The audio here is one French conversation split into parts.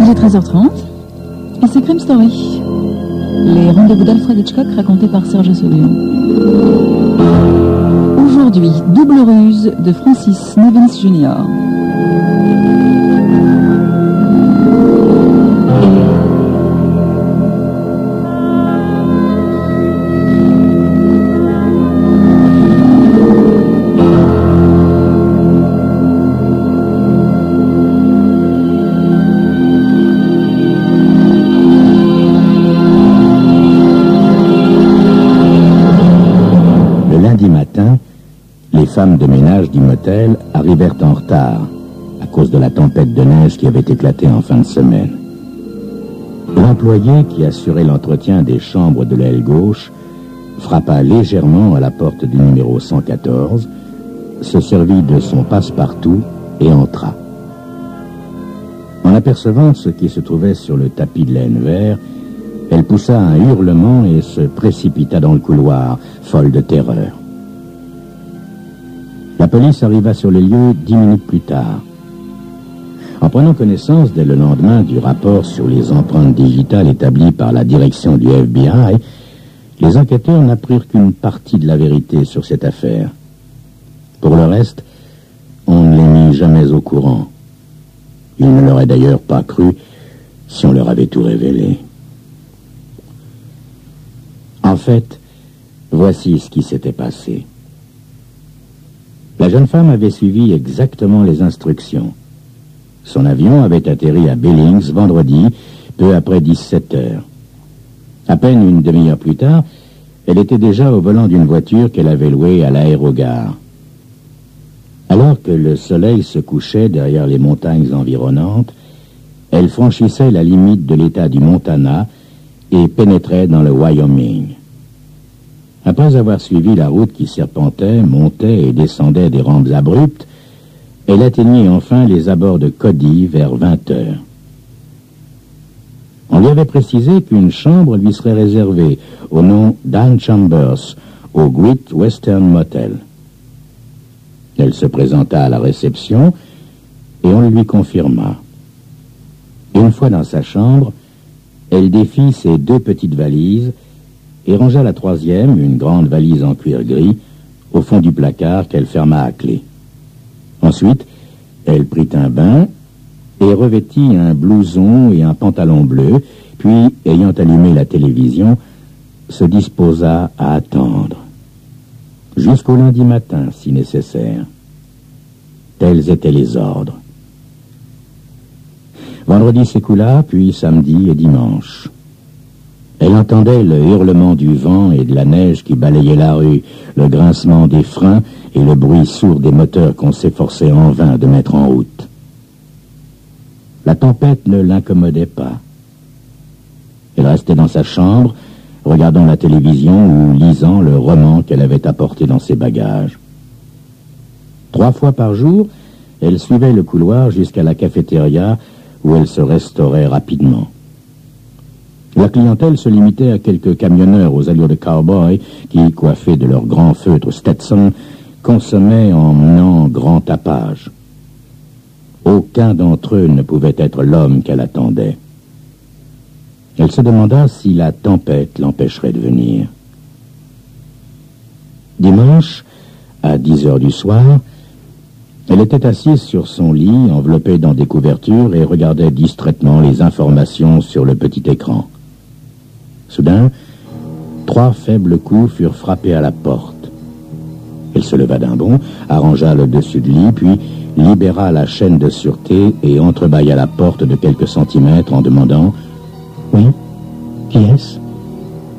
Il est 13h30 et c'est Crime Story. Les rendez-vous d'Alfred Hitchcock racontés par Serge Sauvion. Aujourd'hui, double ruse de Francis Nevins Jr. Les femmes de ménage du motel arrivèrent en retard à cause de la tempête de neige qui avait éclaté en fin de semaine. L'employé qui assurait l'entretien des chambres de l'aile gauche frappa légèrement à la porte du numéro 114, se servit de son passe-partout et entra. En apercevant ce qui se trouvait sur le tapis de laine vert, elle poussa un hurlement et se précipita dans le couloir, folle de terreur. La police arriva sur les lieux 10 minutes plus tard. En prenant connaissance dès le lendemain du rapport sur les empreintes digitales établies par la direction du FBI, les enquêteurs n'apprirent qu'une partie de la vérité sur cette affaire. Pour le reste, on ne les mit jamais au courant. Ils ne l'auraient d'ailleurs pas cru si on leur avait tout révélé. En fait, voici ce qui s'était passé. La jeune femme avait suivi exactement les instructions. Son avion avait atterri à Billings vendredi, peu après 17 heures. À peine une demi-heure plus tard, elle était déjà au volant d'une voiture qu'elle avait louée à l'aérogare. Alors que le soleil se couchait derrière les montagnes environnantes, elle franchissait la limite de l'État du Montana et pénétrait dans le Wyoming. Après avoir suivi la route qui serpentait, montait et descendait des rampes abruptes, elle atteignit enfin les abords de Cody vers 20 heures. On lui avait précisé qu'une chambre lui serait réservée au nom d'Ann Chambers au Great Western Motel. Elle se présenta à la réception et on le lui confirma. Une fois dans sa chambre, elle défit ses 2 petites valises et rangea la 3e, une grande valise en cuir gris, au fond du placard qu'elle ferma à clé. Ensuite, elle prit un bain et revêtit un blouson et un pantalon bleu, puis, ayant allumé la télévision, se disposa à attendre. Jusqu'au lundi matin, si nécessaire. Tels étaient les ordres. Vendredi s'écoula, puis samedi et dimanche. Elle entendait le hurlement du vent et de la neige qui balayait la rue, le grincement des freins et le bruit sourd des moteurs qu'on s'efforçait en vain de mettre en route. La tempête ne l'incommodait pas. Elle restait dans sa chambre, regardant la télévision ou lisant le roman qu'elle avait apporté dans ses bagages. 3 fois par jour, elle suivait le couloir jusqu'à la cafétéria où elle se restaurait rapidement. La clientèle se limitait à quelques camionneurs aux allures de cow-boy qui, coiffés de leurs grands feutres Stetson, consommaient en menant grand tapage. Aucun d'entre eux ne pouvait être l'homme qu'elle attendait. Elle se demanda si la tempête l'empêcherait de venir. Dimanche, à 10 heures du soir, elle était assise sur son lit, enveloppée dans des couvertures, et regardait distraitement les informations sur le petit écran. Soudain, 3 faibles coups furent frappés à la porte. Elle se leva d'un bond, arrangea le dessus de lit, puis libéra la chaîne de sûreté et entrebâilla la porte de quelques centimètres en demandant « Oui, qui est-ce » ?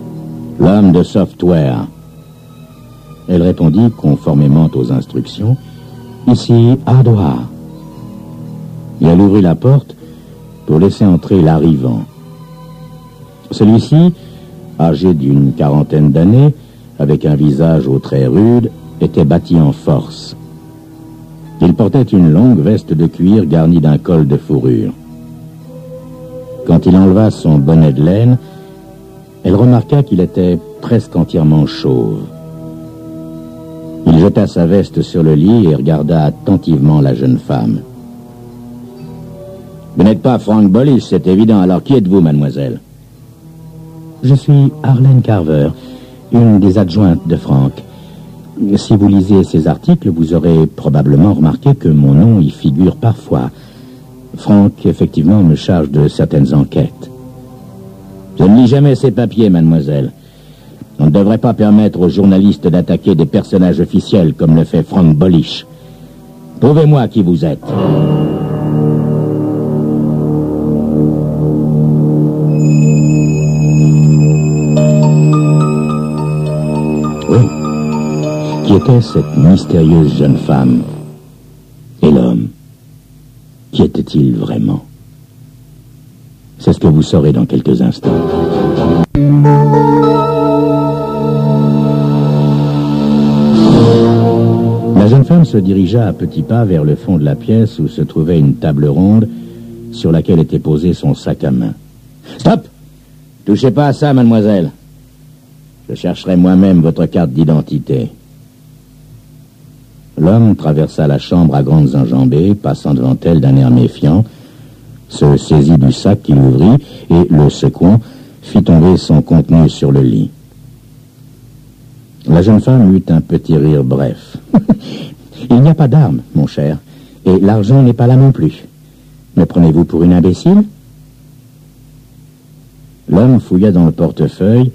« L'homme de software. » Elle répondit conformément aux instructions « Ici, Hardware. » Et elle ouvrit la porte pour laisser entrer l'arrivant. Celui-ci, âgé d'une 40aine d'années, avec un visage aux traits rudes, était bâti en force. Il portait une longue veste de cuir garnie d'un col de fourrure. Quand il enleva son bonnet de laine, elle remarqua qu'il était presque entièrement chauve. Il jeta sa veste sur le lit et regarda attentivement la jeune femme. Vous n'êtes pas Frank Bullish, c'est évident. Alors qui êtes-vous, mademoiselle? Je suis Arlene Carver, une des adjointes de Frank. Si vous lisez ces articles, vous aurez probablement remarqué que mon nom y figure parfois. Frank, effectivement, me charge de certaines enquêtes. Je ne lis jamais ces papiers, mademoiselle. On ne devrait pas permettre aux journalistes d'attaquer des personnages officiels comme le fait Frank Bullish. Prouvez-moi qui vous êtes. Oui. Qui était cette mystérieuse jeune femme? Et l'homme? Qui était-il vraiment? C'est ce que vous saurez dans quelques instants. La jeune femme se dirigea à petits pas vers le fond de la pièce où se trouvait une table ronde sur laquelle était posé son sac à main. « Stop! Touchez pas à ça, mademoiselle. Je chercherai moi-même votre carte d'identité. » L'homme traversa la chambre à grandes enjambées, passant devant elle d'un air méfiant, se saisit du sac qu'il ouvrit et, le secouant, fit tomber son contenu sur le lit. La jeune femme eut un petit rire bref. « Il n'y a pas d'arme, mon cher, et l'argent n'est pas là non plus. Me prenez-vous pour une imbécile ?» L'homme fouilla dans le portefeuille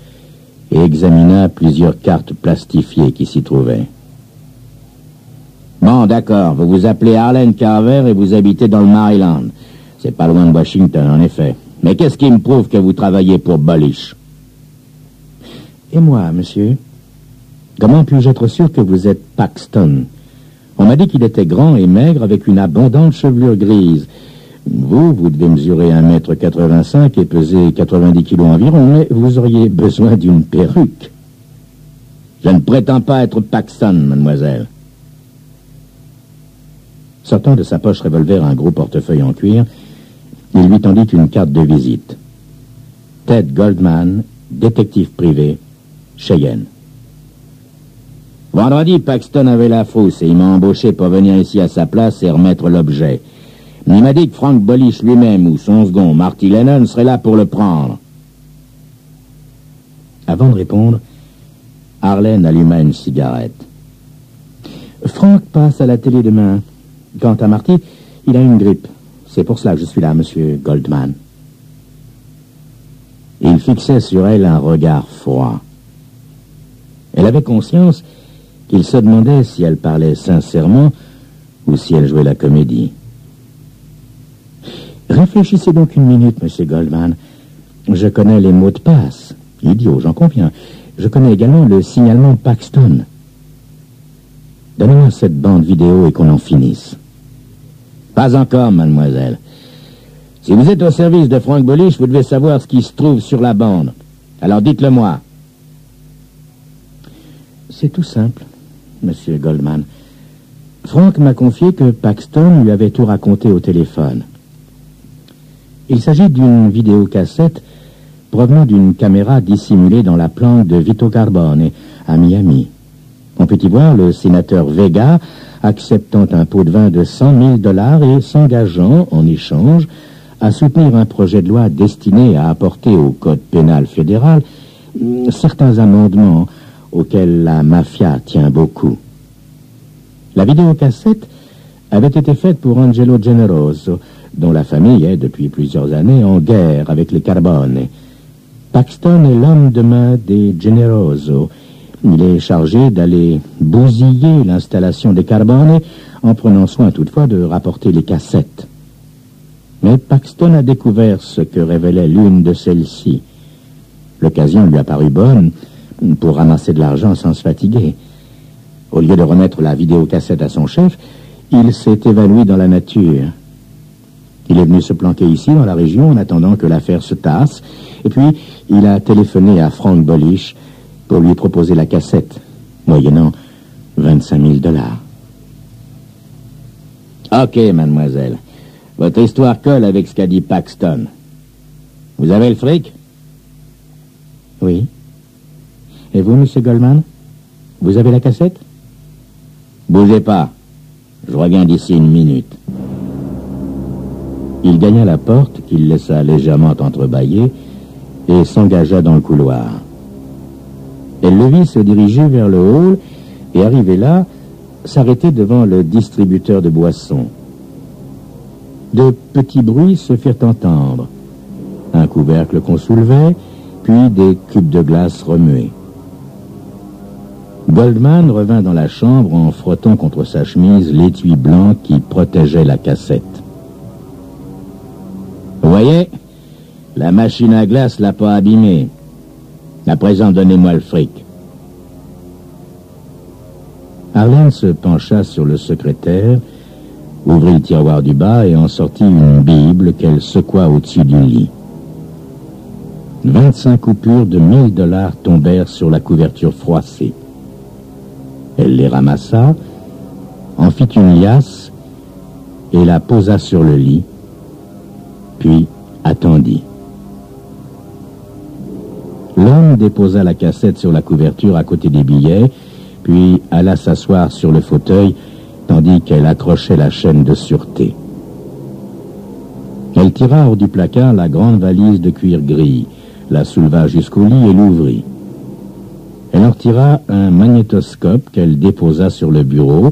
et examina plusieurs cartes plastifiées qui s'y trouvaient. « Bon, d'accord, vous vous appelez Arlene Carver et vous habitez dans le Maryland. C'est pas loin de Washington, en effet. Mais qu'est-ce qui me prouve que vous travaillez pour Bullish? » « Et moi, monsieur? Comment puis-je être sûr que vous êtes Paxton? On m'a dit qu'il était grand et maigre avec une abondante chevelure grise. Vous devez mesurer 1,85 m et peser 90 kg environ, mais vous auriez besoin d'une perruque. » « Je ne prétends pas être Paxton, mademoiselle. » Sortant de sa poche revolver un gros portefeuille en cuir, il lui tendit une carte de visite. Ted Goldman, détective privé, Cheyenne. Vendredi, Paxton avait la frousse et il m'a embauché pour venir ici à sa place et remettre l'objet. Il m'a dit que Frank Bullish lui-même ou son second, Marty Lennon, serait là pour le prendre. Avant de répondre, Arlene alluma une cigarette. Frank passe à la télé demain. Quant à Marty, il a une grippe. C'est pour cela que je suis là, monsieur Goldman. Il fixait sur elle un regard froid. Elle avait conscience qu'il se demandait si elle parlait sincèrement ou si elle jouait la comédie. Réfléchissez donc une minute, monsieur Goldman. Je connais les mots de passe. Idiot, j'en conviens. Je connais également le signalement Paxton. Donnez-moi cette bande vidéo et qu'on en finisse. Pas encore, mademoiselle. Si vous êtes au service de Frank Bullish, vous devez savoir ce qui se trouve sur la bande. Alors dites-le-moi. C'est tout simple, monsieur Goldman. Frank m'a confié que Paxton lui avait tout raconté au téléphone. Il s'agit d'une vidéocassette provenant d'une caméra dissimulée dans la planque de Vito Carbone, à Miami. On peut y voir le sénateur Vega acceptant un pot de vin de $100 000 et s'engageant, en échange, à soutenir un projet de loi destiné à apporter au Code pénal fédéral certains amendements auxquels la mafia tient beaucoup. La vidéocassette avait été faite pour Angelo Generoso, dont la famille est depuis plusieurs années en guerre avec les Carbone. Paxton est l'homme de main des Generoso. Il est chargé d'aller bousiller l'installation des Carbone, en prenant soin toutefois de rapporter les cassettes. Mais Paxton a découvert ce que révélait l'une de celles-ci. L'occasion lui a paru bonne pour ramasser de l'argent sans se fatiguer. Au lieu de remettre la vidéocassette à son chef, il s'est évanoui dans la nature. Il est venu se planquer ici, dans la région, en attendant que l'affaire se tasse, et puis il a téléphoné à Frank Bullish pour lui proposer la cassette, moyennant $25 000. Ok, mademoiselle. Votre histoire colle avec ce qu'a dit Paxton. Vous avez le fric? Oui. Et vous, monsieur Goldman? Vous avez la cassette? Bougez pas. Je reviens d'ici une minute. Il gagna la porte, qu'il laissa légèrement entrebâillée, et s'engagea dans le couloir. Elle le vit se diriger vers le hall, et arrivé là, s'arrêter devant le distributeur de boissons. De petits bruits se firent entendre. Un couvercle qu'on soulevait, puis des cubes de glace remués. Goldman revint dans la chambre en frottant contre sa chemise l'étui blanc qui protégeait la cassette. « Vous voyez, la machine à glace l'a pas abîmée. À présent, donnez-moi le fric. » Arlène se pencha sur le secrétaire, ouvrit le tiroir du bas et en sortit une Bible qu'elle secoua au-dessus du lit. 25 coupures de $1000 tombèrent sur la couverture froissée. Elle les ramassa, en fit une liasse et la posa sur le lit, puis attendit. L'homme déposa la cassette sur la couverture à côté des billets, puis alla s'asseoir sur le fauteuil, tandis qu'elle accrochait la chaîne de sûreté. Elle tira hors du placard la grande valise de cuir gris, la souleva jusqu'au lit et l'ouvrit. Elle en retira un magnétoscope qu'elle déposa sur le bureau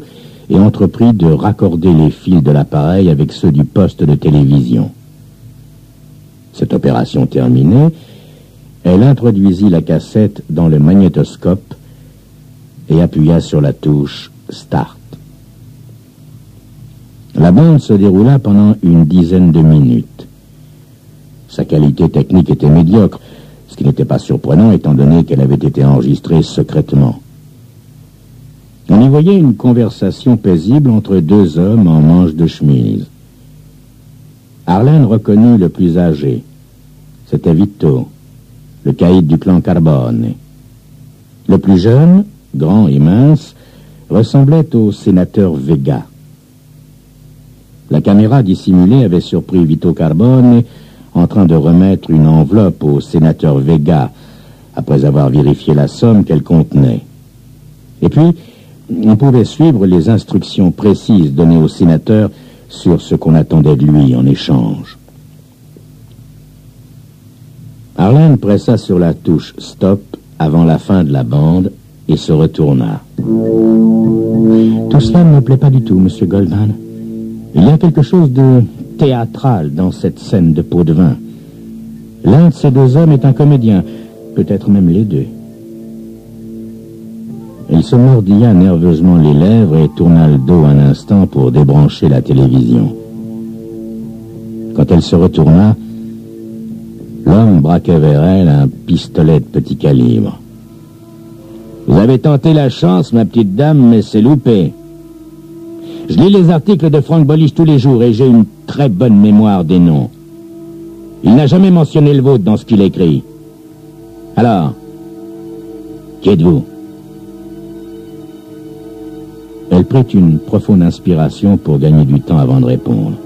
et entreprit de raccorder les fils de l'appareil avec ceux du poste de télévision. Cette opération terminée, elle introduisit la cassette dans le magnétoscope et appuya sur la touche « Start ». La bande se déroula pendant une dizaine de minutes. Sa qualité technique était médiocre, ce qui n'était pas surprenant étant donné qu'elle avait été enregistrée secrètement. On y voyait une conversation paisible entre deux hommes en manches de chemise. Arlène reconnut le plus âgé. C'était Vito, le caïd du clan Carbone. Le plus jeune, grand et mince, ressemblait au sénateur Vega. La caméra dissimulée avait surpris Vito Carbone en train de remettre une enveloppe au sénateur Vega, après avoir vérifié la somme qu'elle contenait. Et puis, on pouvait suivre les instructions précises données au sénateur sur ce qu'on attendait de lui en échange. Arlène pressa sur la touche « Stop » avant la fin de la bande et se retourna. « Tout cela ne me plaît pas du tout, Monsieur Goldman. Il y a quelque chose de théâtral dans cette scène de pot de vin. L'un de ces deux hommes est un comédien, peut-être même les deux. » Il se mordilla nerveusement les lèvres et tourna le dos un instant pour débrancher la télévision. Quand elle se retourna, l'homme braquait vers elle un pistolet de petit calibre. « Vous avez tenté la chance, ma petite dame, mais c'est loupé. Je lis les articles de Frank Bolich tous les jours et j'ai une très bonne mémoire des noms. Il n'a jamais mentionné le vôtre dans ce qu'il écrit. Alors, qui êtes-vous » Elle prit une profonde inspiration pour gagner du temps avant de répondre.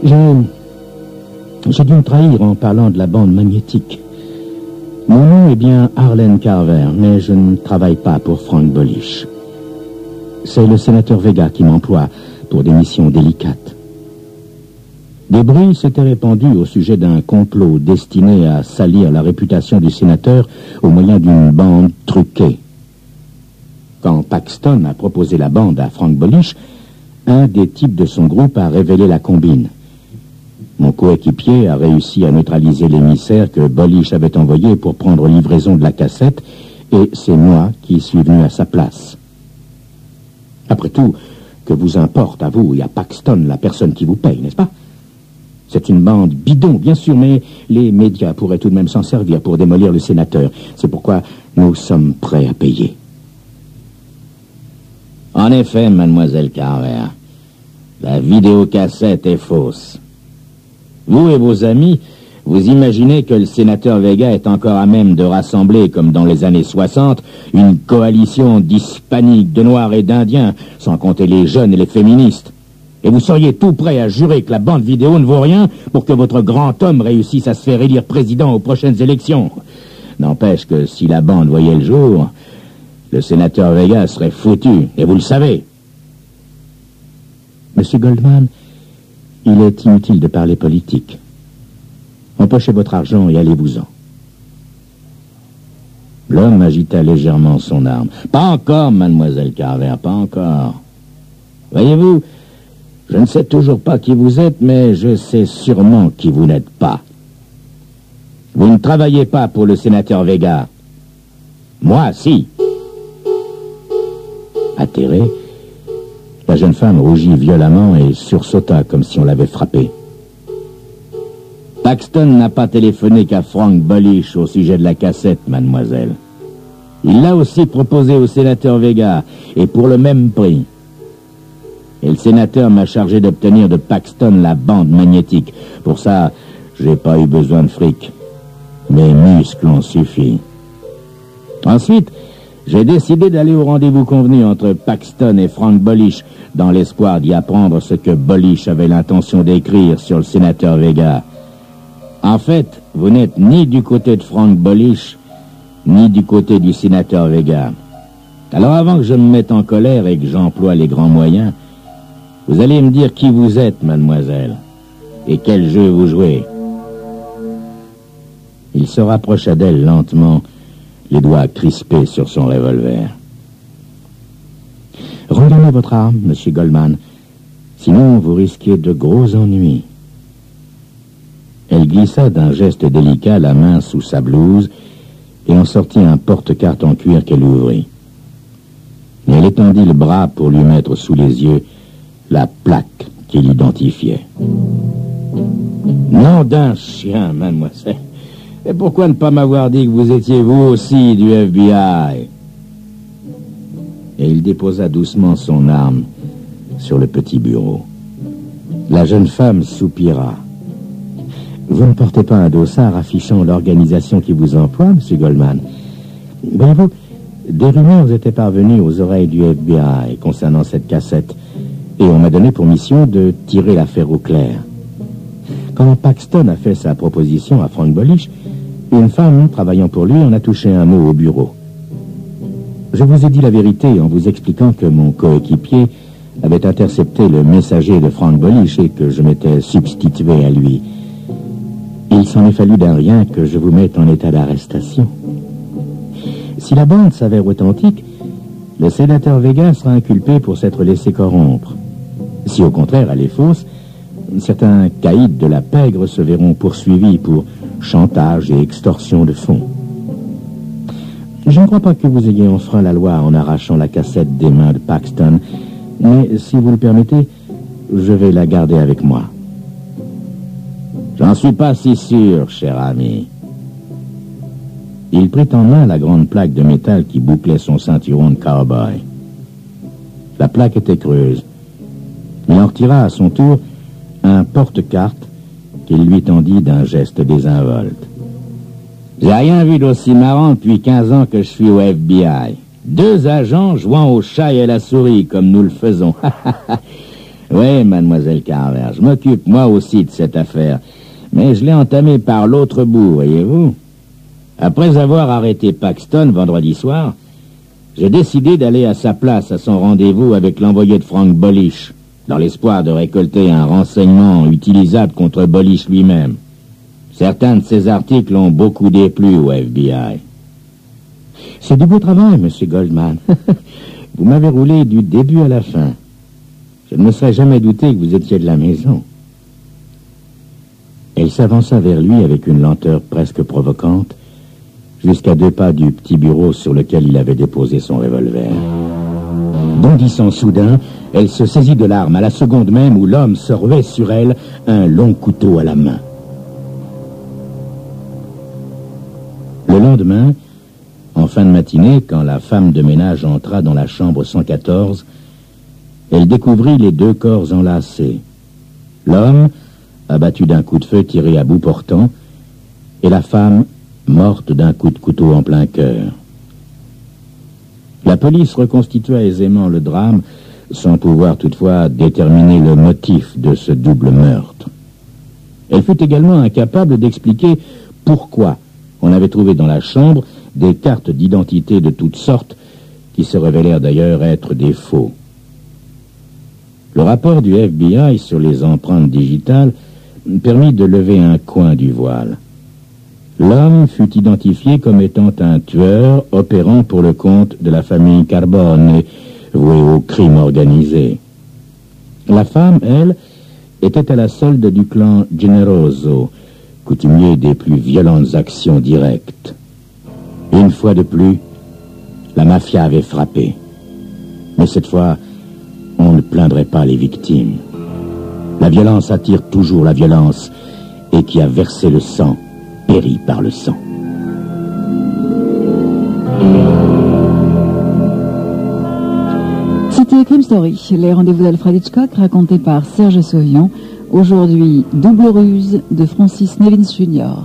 J'ai dû me trahir en parlant de la bande magnétique. Mon nom est bien Arlène Carver, mais je ne travaille pas pour Frank Bolich. C'est le sénateur Vega qui m'emploie pour des missions délicates. Des bruits s'étaient répandus au sujet d'un complot destiné à salir la réputation du sénateur au moyen d'une bande truquée. Quand Paxton a proposé la bande à Frank Bolich, un des types de son groupe a révélé la combine. Mon coéquipier a réussi à neutraliser l'émissaire que Bolich avait envoyé pour prendre livraison de la cassette, et c'est moi qui suis venu à sa place. Après tout, que vous importe à vous et à Paxton la personne qui vous paye, n'est-ce pas? C'est une bande bidon, bien sûr, mais les médias pourraient tout de même s'en servir pour démolir le sénateur. C'est pourquoi nous sommes prêts à payer. En effet, mademoiselle Carver, la vidéocassette est fausse. Vous et vos amis, vous imaginez que le sénateur Vega est encore à même de rassembler, comme dans les années 60, une coalition d'hispaniques, de noirs et d'indiens, sans compter les jeunes et les féministes. Et vous seriez tout prêt à jurer que la bande vidéo ne vaut rien pour que votre grand homme réussisse à se faire élire président aux prochaines élections. N'empêche que si la bande voyait le jour, le sénateur Vega serait foutu, et vous le savez. Monsieur Goldman, Il est inutile de parler politique. Empochez votre argent et allez-vous-en. L'homme agita légèrement son arme. Pas encore, mademoiselle Carver, pas encore. Voyez-vous, je ne sais toujours pas qui vous êtes, mais je sais sûrement qui vous n'êtes pas. Vous ne travaillez pas pour le sénateur Vega. Moi, si. Atterrée, la jeune femme rougit violemment et sursauta comme si on l'avait frappée. Paxton n'a pas téléphoné qu'à Frank Bullish au sujet de la cassette, mademoiselle. Il l'a aussi proposé au sénateur Vega, et pour le même prix. Et le sénateur m'a chargé d'obtenir de Paxton la bande magnétique. Pour ça, j'ai pas eu besoin de fric. Mes muscles ont suffi. Ensuite, j'ai décidé d'aller au rendez-vous convenu entre Paxton et Frank Bullish, dans l'espoir d'y apprendre ce que Bullish avait l'intention d'écrire sur le sénateur Vega. En fait, vous n'êtes ni du côté de Frank Bullish, ni du côté du sénateur Vega. Alors avant que je me mette en colère et que j'emploie les grands moyens, vous allez me dire qui vous êtes, mademoiselle, et quel jeu vous jouez. Il se rapprocha d'elle lentement, les doigts crispés sur son revolver. Rendez-moi votre arme, monsieur Goldman, sinon vous risquez de gros ennuis. Elle glissa d'un geste délicat la main sous sa blouse et en sortit un porte-carte en cuir qu'elle ouvrit. Et elle étendit le bras pour lui mettre sous les yeux la plaque qui l'identifiait. Nom d'un chien, mademoiselle. Et pourquoi ne pas m'avoir dit que vous étiez vous aussi du FBI? Et il déposa doucement son arme sur le petit bureau. La jeune femme soupira. Vous ne portez pas un dossard affichant l'organisation qui vous emploie, monsieur Goldman? Voyez-vous, des rumeurs étaient parvenues aux oreilles du FBI concernant cette cassette, et on m'a donné pour mission de tirer l'affaire au clair. Quand Paxton a fait sa proposition à Frank Bullish, une femme travaillant pour lui en a touché un mot au bureau. Je vous ai dit la vérité en vous expliquant que mon coéquipier avait intercepté le messager de Frank Bullish et que je m'étais substitué à lui. Il s'en est fallu d'un rien que je vous mette en état d'arrestation. Si la bande s'avère authentique, le sénateur Vega sera inculpé pour s'être laissé corrompre. Si au contraire elle est fausse, certains caïds de la pègre se verront poursuivis pour chantage et extorsion de fonds. Je ne crois pas que vous ayez enfreint la loi en arrachant la cassette des mains de Paxton, mais si vous le permettez, je vais la garder avec moi. J'en suis pas si sûr, cher ami. Il prit en main la grande plaque de métal qui bouclait son ceinturon de cow-boy. La plaque était creuse. Il en retira à son tour un porte-carte qu'il lui tendit d'un geste désinvolte. J'ai rien vu d'aussi marrant depuis 15 ans que je suis au FBI. 2 agents jouant au chat et à la souris comme nous le faisons. Oui, mademoiselle Carver, je m'occupe moi aussi de cette affaire. Mais je l'ai entamée par l'autre bout, voyez-vous. Après avoir arrêté Paxton vendredi soir, j'ai décidé d'aller à sa place à son rendez-vous avec l'envoyé de Frank Bullish, dans l'espoir de récolter un renseignement utilisable contre Bullish lui-même. Certains de ces articles ont beaucoup déplu au FBI. C'est du beau travail, monsieur Goldman. Vous m'avez roulé du début à la fin. Je ne me serais jamais douté que vous étiez de la maison. Elle s'avança vers lui avec une lenteur presque provocante, jusqu'à 2 pas du petit bureau sur lequel il avait déposé son revolver. Bondissant soudain, elle se saisit de l'arme à la seconde même où l'homme se ruait sur elle, un long couteau à la main. Le lendemain, en fin de matinée, quand la femme de ménage entra dans la chambre 114, elle découvrit les 2 corps enlacés. L'homme, abattu d'un coup de feu tiré à bout portant, et la femme, morte d'un coup de couteau en plein cœur. La police reconstitua aisément le drame, sans pouvoir toutefois déterminer le motif de ce double meurtre. Elle fut également incapable d'expliquer pourquoi on avait trouvé dans la chambre des cartes d'identité de toutes sortes, qui se révélèrent d'ailleurs être des faux. Le rapport du FBI sur les empreintes digitales permit de lever un coin du voile. L'homme fut identifié comme étant un tueur opérant pour le compte de la famille Carbone, voué au crime organisé. La femme, elle, était à la solde du clan Generoso, coutumier des plus violentes actions directes. Une fois de plus, la mafia avait frappé. Mais cette fois, on ne plaindrait pas les victimes. La violence attire toujours la violence, et qui a versé le sang périt par le sang. C'était Crime Story, les rendez-vous d'Alfred Hitchcock racontés par Serge Sauvian. Aujourd'hui, Double ruse de Francis Nellins Jr.